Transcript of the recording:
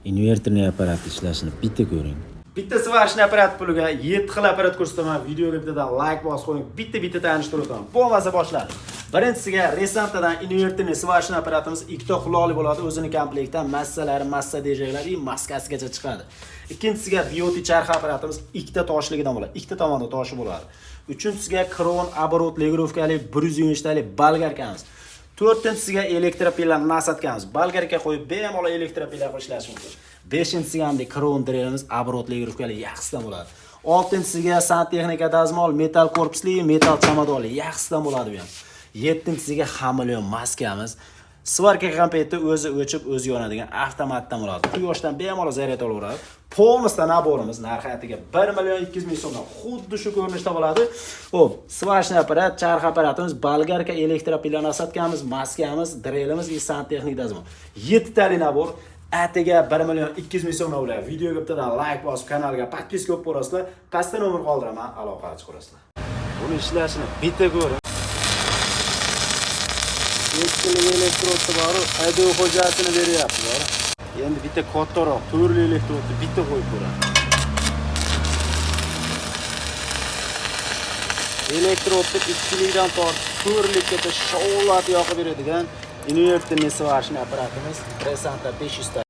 Inverterning apparati ishlashini bitta ko'ring. Bitta svarishni apparat puliga 7 xil apparat ko'rsataman. Videoga bittadan like bosib qo'ying. Bitta tanishtirib o'taman. Bo'lmasa boshladi. Birinchisiga Resantadan inverterning svarishni apparatimiz ikkita quloqli bo'ladi. O'zining komplektdan massalari, massa dejaklari va maskasigacha chiqadi. Ikkinchisiga Beauty charx apparatimiz ikkita toshligidan bo'ladi. Ikkita tomonda toshi bo'ladi. Uchinchisiga Kron оборот legirovkali 120 talik bolgarkamiz. To'rtinchisiga elektropilani nasatganmiz. Bolgarka qo'yib bemalol elektropila ishlash mumkin. Beshinchisiga hamda Kron drelimiz оборот legirovkali yaxshisidan bo'ladi. Oltinchisiga Santexnika dazmol metal korpusli, metal chamadonli yaxshisidan bo'ladi bu ham. Yettinchisiga hamilyon maskamiz. Svarka kompletda o'zi o'chib, o'zi yonadigan avtomatdan bo'ladi. Quyoshdan bemalol zaryad olaveradi. Polностью naborimiz narxi atiga 1.200.000 so'mdan xuddi shu ko'rinishda bo'ladi. Xo'p, svarishni apparat, charx apparatimiz, bolgarka, elektropila nasatganmiz, maskamiz, drelimiz va Santexnika dazmol. 7 tali nabor atiga 1.200.000 so'mdan bo'ladi. Videoga bittadan like bosib, kanalga podpiska qilib qo'yasizlar. Pastda nomer qoldiraman, aloqa chiqarasizlar. Buni ishlashini bitta ko'ring. Eskilik elektrodni bor, haydov hojatini beryapti. Endi bitta kattaroq, turli elektrodni bitta qo'yib ko'ramiz. Elektrodni ikkilikdan tortib, turlikgacha shovlat yoqib beradigan inverterning svarishni apparatimiz Resanta 500